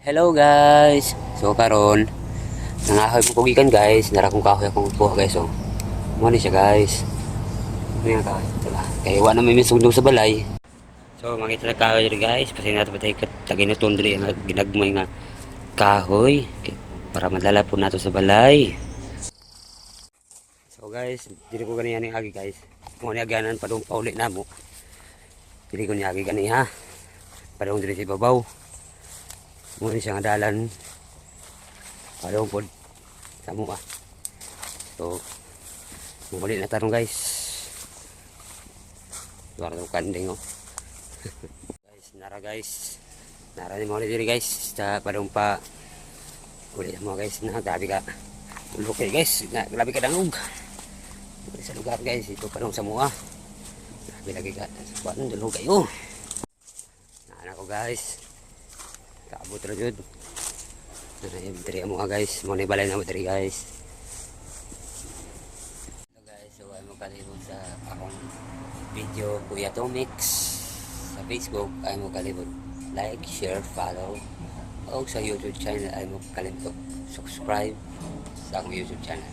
Hello guys. So karon nangahoy mo kugikan guys, nara kong kahoy akong kuha guys. So mo ni siya guys. Ano yung kahoy? Diba? Kaya wala na may misugdong sa balay. So makita na kahoy diri guys, kasi nato patay kat taginuton diri nga ginagmay nga kahoy para madala po nato sa balay. So guys, diri ko gani ani agi guys. Mo ni aganan padung pauli namo. Diri ko ni agi gani ha. Padung diri sa ibabaw. Muna siya nga dalan parang po sa mua. So muli na tarong guys, luar ng kanding guys, nara ni mo diri guys sa parang pa uli mo guys na gabi ka ulok guys na grabe ka dangog sa lugar guys. Ito parang sa mua grabe lagi ka sa dulog kayo na ako guys. Kaabot ra jud. Diri mo guys, mo ni balay na mo diri guys. Hello guys, so ay mo kalibot sa akong video Kuya Tomix sa Facebook. Ay mo kalibot like, share, follow. O sa YouTube channel ay mo kalibot subscribe sa akong YouTube channel.